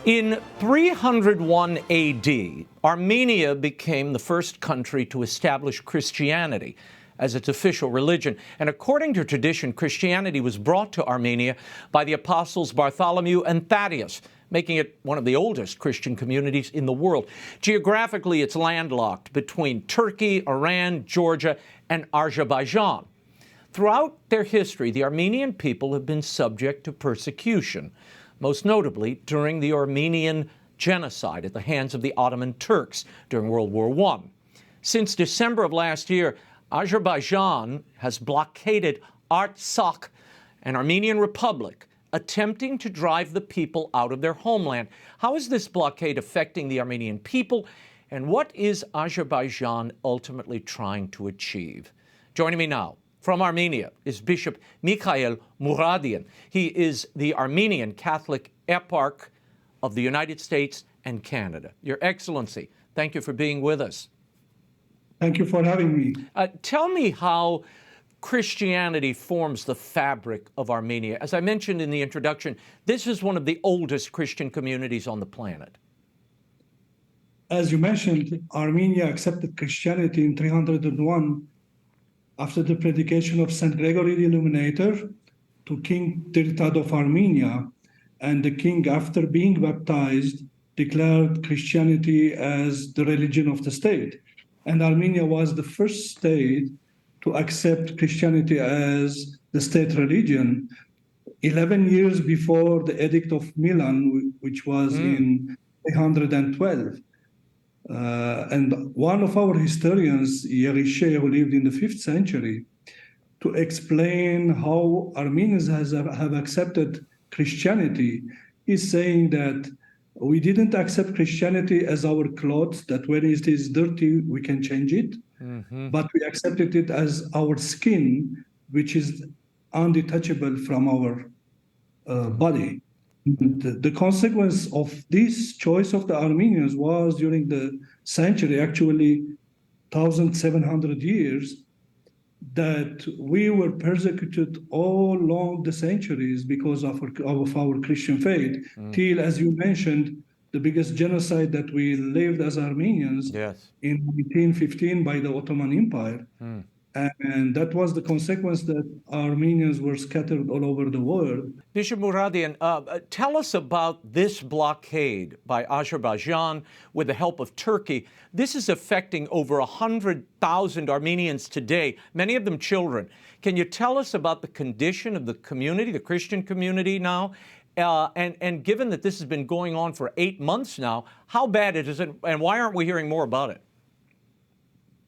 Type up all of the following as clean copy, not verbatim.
In 301 AD, Armenia became the first country to establish Christianity as its official religion. And according to tradition, Christianity was brought to Armenia by the apostles Bartholomew and Thaddeus, making it one of the oldest Christian communities in the world. Geographically, it's landlocked between Turkey, Iran, Georgia, and Azerbaijan. Throughout their history, the Armenian people have been subject to persecution, most notably during the Armenian genocide at the hands of the Ottoman Turks during World War I. Since December of last year, Azerbaijan has blockaded Artsakh, an Armenian republic, attempting to drive the people out of their homeland. How is this blockade affecting the Armenian people, and what is Azerbaijan ultimately trying to achieve? Joining me now from Armenia is Bishop Mikael Mouradian. He is the Armenian Catholic Eparchy of the United States and Canada. Your Excellency, thank you for being with us. Thank you for having me. Tell me how Christianity forms the fabric of Armenia. As I mentioned in the introduction, this is one of the oldest Christian communities on the planet. As you mentioned, Armenia accepted Christianity in 301 after the predication of St. Gregory the Illuminator to King Tirthad of Armenia. And the king, after being baptized, declared Christianity as the religion of the state. And Armenia was the first state to accept Christianity as the state religion 11 years before the Edict of Milan, which was in 312. And one of our historians, Yerishe, who lived in the 5th century, to explain how Armenians have accepted Christianity, is saying that we didn't accept Christianity as our clothes, that when it is dirty, we can change it, but we accepted it as our skin, which is undetachable from our body. The consequence of this choice of the Armenians was during the century, actually 1,700 years, that we were persecuted all along the centuries because of our Christian faith, till, as you mentioned, the biggest genocide that we lived as Armenians in 1915 by the Ottoman Empire. And that was the consequence, that Armenians were scattered all over the world. Bishop Mouradian, tell us about this blockade by Azerbaijan with the help of Turkey. This is affecting over 100,000 Armenians today, many of them children. Can you tell us about the condition of the community, the Christian community now? And given that this has been going on for 8 months now, how bad is it, and why aren't we hearing more about it?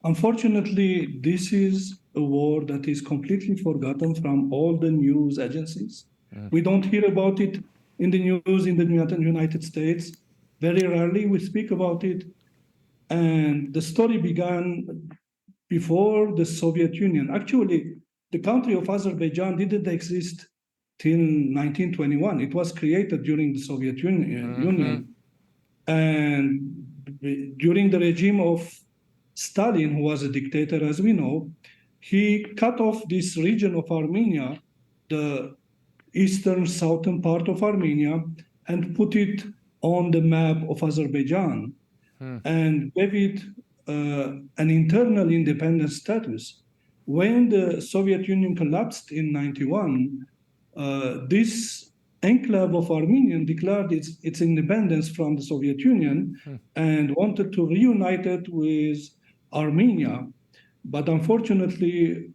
Unfortunately, this is a war that is completely forgotten from all the news agencies. We don't hear about it in the news in the United States. Very rarely we speak about it. And the story began before the Soviet Union. Actually, the country of Azerbaijan didn't exist till 1921. It was created during the Soviet Union. And during the regime of Stalin, who was a dictator, as we know, he cut off this region of Armenia, the eastern, southern part of Armenia, and put it on the map of Azerbaijan and gave it an internal independent status. When the Soviet Union collapsed in 91, this enclave of Armenia declared its independence from the Soviet Union and wanted to reunite it with Armenia. But unfortunately,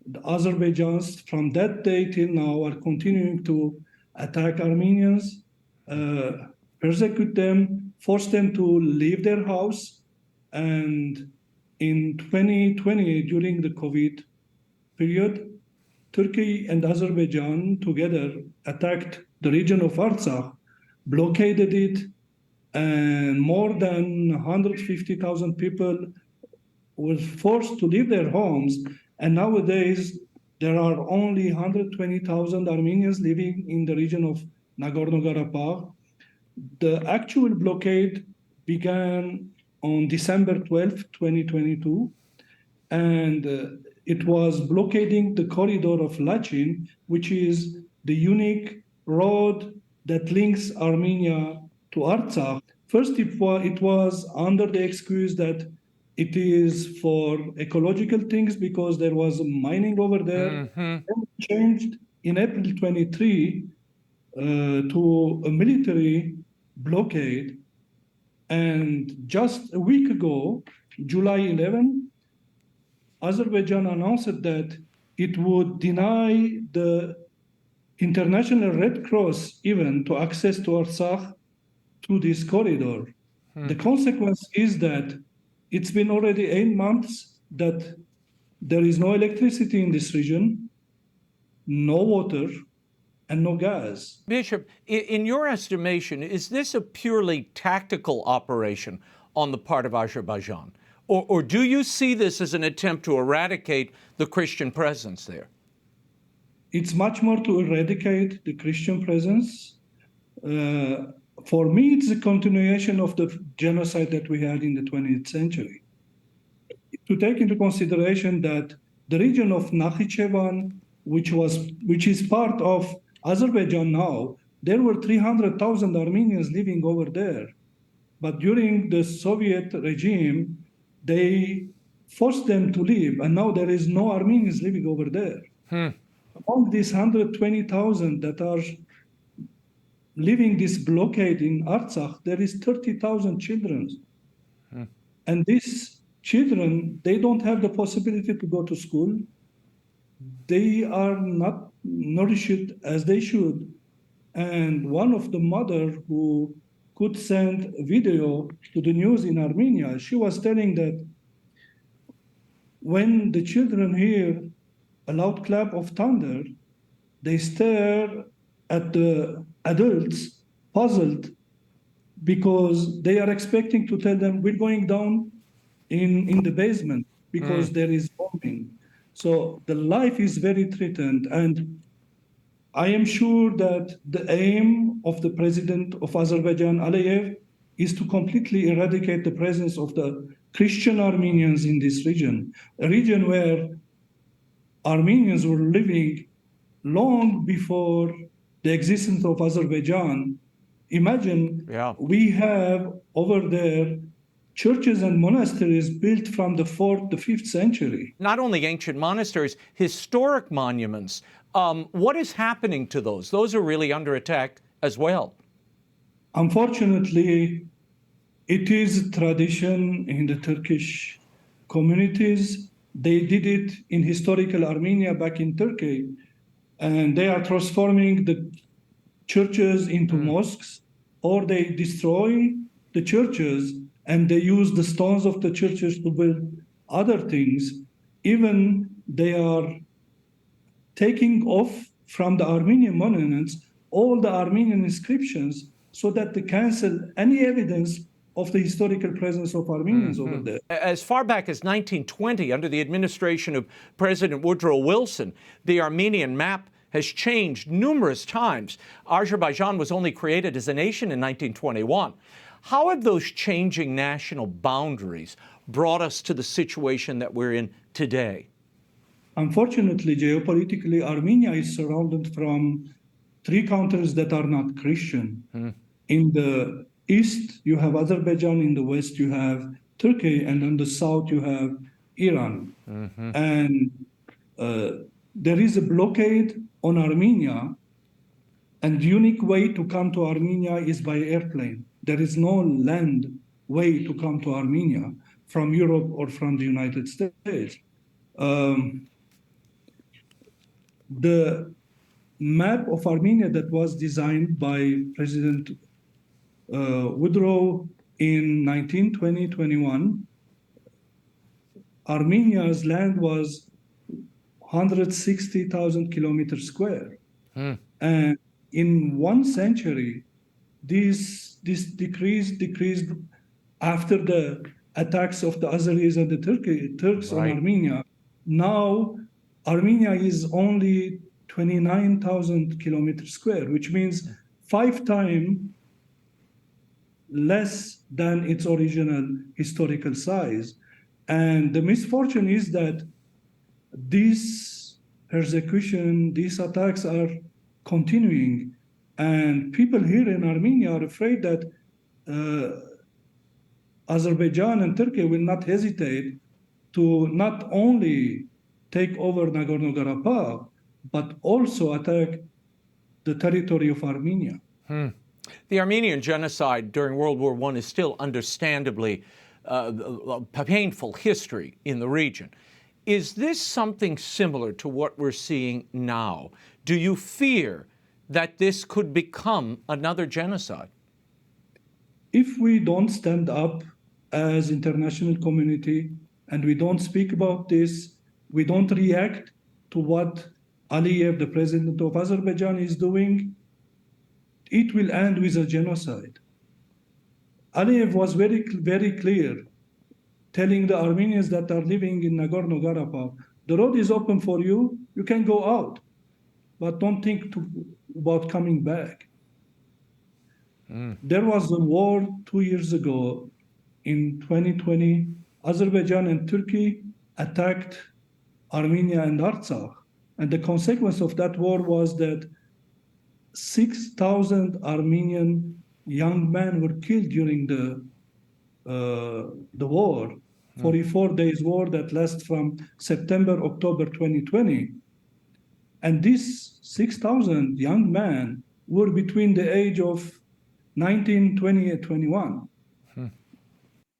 the Azerbaijans from that day till now are continuing to attack Armenians, persecute them, force them to leave their house. And in 2020, during the COVID period, Turkey and Azerbaijan together attacked the region of Artsakh, blockaded it, and more than 150,000 people were forced to leave their homes. And nowadays, there are only 120,000 Armenians living in the region of Nagorno-Karabakh. The actual blockade began on December 12th, 2022, and it was blockading the corridor of Lachin, which is the unique road that links Armenia to to Artsakh. First, it was under the excuse that it is for ecological things because there was mining over there. Then it changed in April 23 to a military blockade. And just a week ago, July 11, Azerbaijan announced that it would deny the International Red Cross even to access to Artsakh through this corridor. The consequence is that it's been already 8 months that there is no electricity in this region, no water, and no gas. Bishop, in your estimation, is this a purely tactical operation on the part of Azerbaijan? Or do you see this as an attempt to eradicate the Christian presence there? It's much more to eradicate the Christian presence. For me, it's a continuation of the genocide that we had in the 20th century. To take into consideration that the region of Nakhichevan, which is part of Azerbaijan now, there were 300,000 Armenians living over there. But during the Soviet regime, they forced them to leave, and now there is no Armenians living over there. Among these 120,000 that are living this blockade in Artsakh, there is 30,000 children. And these children, they don't have the possibility to go to school. They are not nourished as they should. And one of the mother who could send a video to the news in Armenia, she was telling that when the children hear a loud clap of thunder, they stare at the adults, puzzled, because they are expecting to tell them, we're going down in the basement because there is bombing. So the life is very threatened. And I am sure that the aim of the president of Azerbaijan, Aliyev, is to completely eradicate the presence of the Christian Armenians in this region, a region where Armenians were living long before the existence of Azerbaijan. Imagine we have over there churches and monasteries built from the 4th, the 5th century. Not only ancient monasteries, historic monuments. What is happening to those? Those are really under attack as well. Unfortunately, it is tradition in the Turkish communities. They did it in historical Armenia back in Turkey, and they are transforming the churches into mosques, or they destroy the churches and they use the stones of the churches to build other things. Even they are taking off from the Armenian monuments all the Armenian inscriptions so that they cancel any evidence of the historical presence of Armenians over there. As far back as 1920, under the administration of President Woodrow Wilson, the Armenian map has changed numerous times. Azerbaijan was only created as a nation in 1921. How have those changing national boundaries brought us to the situation that we're in today? Unfortunately, geopolitically, Armenia is surrounded from 3 countries that are not Christian. In the east, you have Azerbaijan. In the west, you have Turkey. And in the south, you have Iran. And there is a blockade on Armenia. And the unique way to come to Armenia is by airplane. There is no land way to come to Armenia from Europe or from the United States. The map of Armenia that was designed by President Woodrow in 1920-21, Armenia's land was 160,000 kilometers square. And in 1 century, this decreased after the attacks of the Azeris and the Turks on Armenia. Now, Armenia is only 29,000 kilometers square, which means 5 times less than its original historical size. And the misfortune is that this persecution, these attacks are continuing. And people here in Armenia are afraid that uh, Azerbaijan and Turkey will not hesitate to not only take over Nagorno-Karabakh, but also attack the territory of Armenia. The Armenian genocide during World War I is still understandably a painful history in the region. Is this something similar to what we're seeing now? Do you fear that this could become another genocide? If we don't stand up as international community and we don't speak about this, we don't react to what Aliyev, the president of Azerbaijan, is doing, it will end with a genocide. Aliyev was very, very clear, telling the Armenians that are living in Nagorno-Karabakh, the road is open for you, you can go out, but don't think about coming back. There was a war 2 years ago in 2020. Azerbaijan and Turkey attacked Armenia and Artsakh. And the consequence of that war was that 6,000 Armenian young men were killed during the war, 44 days war that lasts from September, October 2020. And these 6,000 young men were between the age of 19, 20, and 21.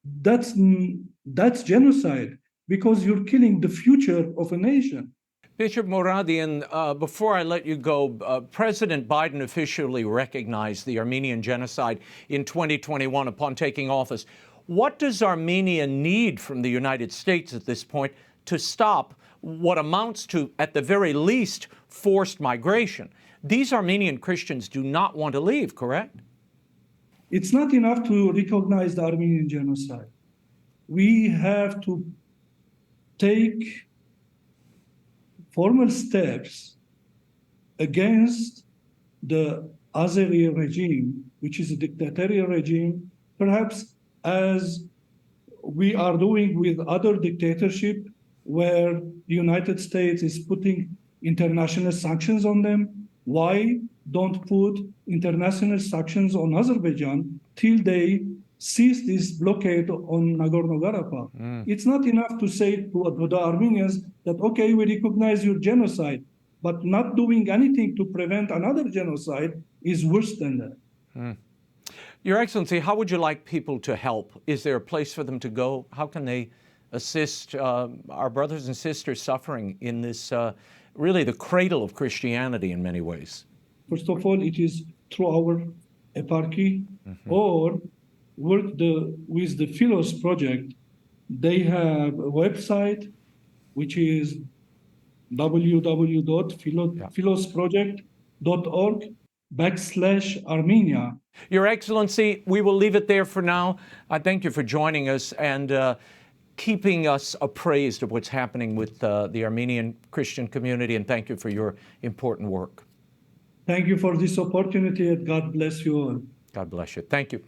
That's genocide, because you're killing the future of a nation. Bishop Mouradian, before I let you go, President Biden officially recognized the Armenian genocide in 2021 upon taking office. What does Armenia need from the United States at this point to stop what amounts to, at the very least, forced migration? These Armenian Christians do not want to leave, correct? It's not enough to recognize the Armenian genocide. We have to take formal steps against the Azeri regime, which is a dictatorial regime, perhaps as we are doing with other dictatorships where the United States is putting international sanctions on them. Why don't put international sanctions on Azerbaijan till they cease this blockade on Nagorno-Karabakh? It's not enough to say to the Armenians that, okay, we recognize your genocide, but not doing anything to prevent another genocide is worse than that. Your Excellency, how would you like people to help? Is there a place for them to go? How can they assist our brothers and sisters suffering in this, really the cradle of Christianity in many ways? First of all, it is through our eparchy or work with the Philos project. They have a website, which is www.philosproject.org/Armenia. Your Excellency, we will leave it there for now. I thank you for joining us and keeping us appraised of what's happening with the Armenian Christian community, and thank you for your important work. Thank you for this opportunity, and God bless you all. God bless you. Thank you.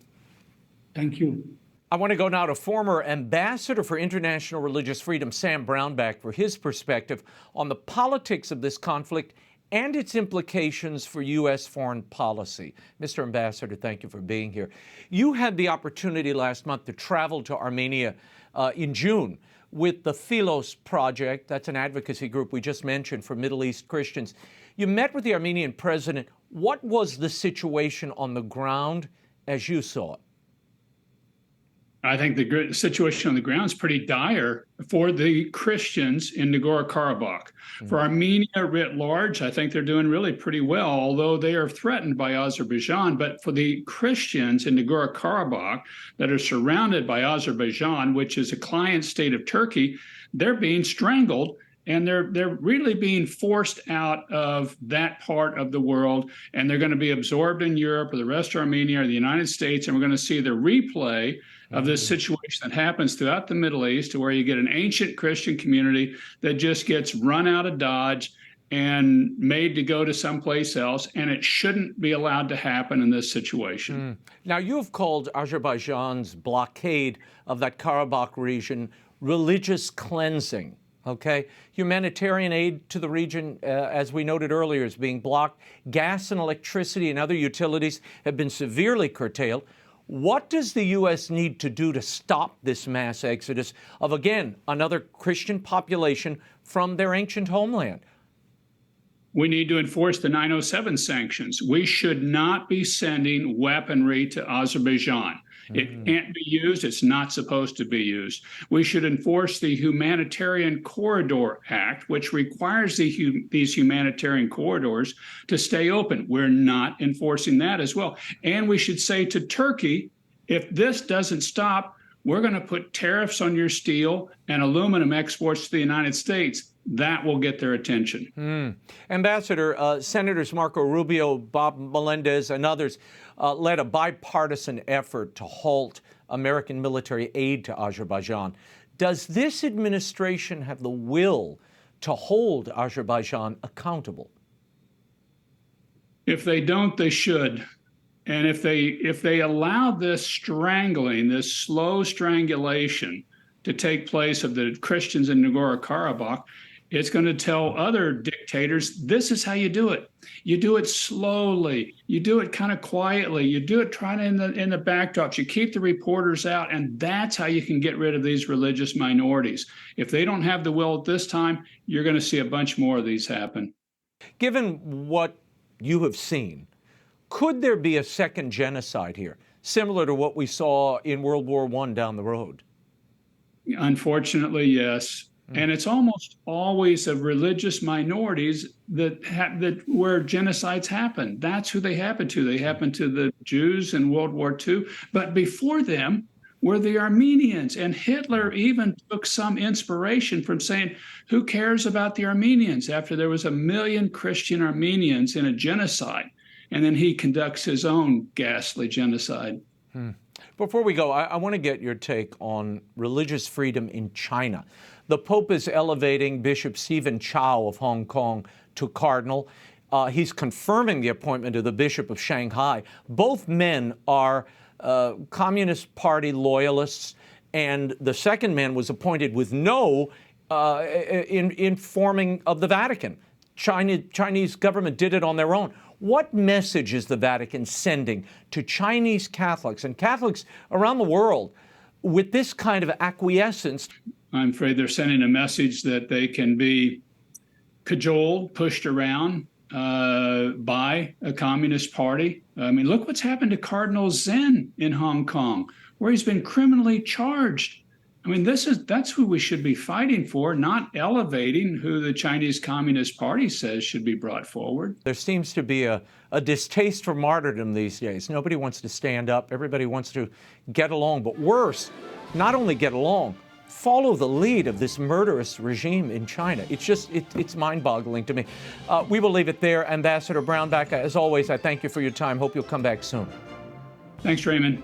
Thank you. I want to go now to former Ambassador for International Religious Freedom, Sam Brownback, for his perspective on the politics of this conflict and its implications for U.S. foreign policy. Mr. Ambassador, thank you for being here. You had the opportunity last month to travel to Armenia in June with the Philos Project. That's an advocacy group we just mentioned for Middle East Christians. You met with the Armenian president. What was the situation on the ground as you saw it? I think the situation on the ground is pretty dire for the Christians in Nagorno-Karabakh. For Armenia writ large, I think they're doing really pretty well, although they are threatened by Azerbaijan. But for the Christians in Nagorno-Karabakh that are surrounded by Azerbaijan, which is a client state of Turkey, they're being strangled. And they're really being forced out of that part of the world, and they're going to be absorbed in Europe or the rest of Armenia or the United States, and we're going to see the replay of this situation that happens throughout the Middle East, where you get an ancient Christian community that just gets run out of Dodge and made to go to someplace else, and it shouldn't be allowed to happen in this situation. Now, you've called Azerbaijan's blockade of that Karabakh region religious cleansing. Okay, humanitarian aid to the region, as we noted earlier, is being blocked. Gas and electricity and other utilities have been severely curtailed. What does the U.S. need to do to stop this mass exodus of, again, another Christian population from their ancient homeland? We need to enforce the 907 sanctions. We should not be sending weaponry to Azerbaijan. It can't be used. It's not supposed to be used. We should enforce the Humanitarian Corridor Act, which requires these humanitarian corridors to stay open. We're not enforcing that as well. And we should say to Turkey, if this doesn't stop, we're going to put tariffs on your steel and aluminum exports to the United States. That will get their attention. Ambassador, Senators Marco Rubio, Bob Melendez, and others led a bipartisan effort to halt American military aid to Azerbaijan. Does this administration have the will to hold Azerbaijan accountable? If they don't, they should. And if they allow this strangling, this slow strangulation to take place of the Christians in Nagorno-Karabakh, it's going to tell other dictators, this is how you do it. You do it slowly. You do it kind of quietly. You do it trying in the backdrops. You keep the reporters out, and that's how you can get rid of these religious minorities. If they don't have the will at this time, you're going to see a bunch more of these happen. Given what you have seen, could there be a second genocide here, similar to what we saw in World War I down the road? Unfortunately, yes. And it's almost always of religious minorities that where genocides happen. That's who they happen to. They happen to the Jews in World War II. But before them were the Armenians. And Hitler even took some inspiration from saying, who cares about the Armenians? After there was 1 million Christian Armenians in a genocide. And then he conducts his own ghastly genocide. Before we go, I want to get your take on religious freedom in China. The Pope is elevating Bishop Stephen Chow of Hong Kong to cardinal. He's confirming the appointment of the Bishop of Shanghai. Both men are Communist Party loyalists, and the second man was appointed with no informing of the Vatican. Chinese government did it on their own. What message is the Vatican sending to Chinese Catholics and Catholics around the world with this kind of acquiescence? I'm afraid they're sending a message that they can be cajoled, pushed around by a communist party. I mean, look what's happened to Cardinal Zen in Hong Kong, where he's been criminally charged. I mean, that's who we should be fighting for, not elevating who the Chinese Communist Party says should be brought forward. There seems to be a distaste for martyrdom these days. Nobody wants to stand up. Everybody wants to get along. But worse, not only get along, follow the lead of this murderous regime in China. It's mind-boggling to me. We will leave it there. Ambassador Brownback, as always, I thank you for your time. Hope you'll come back soon. Thanks, Raymond.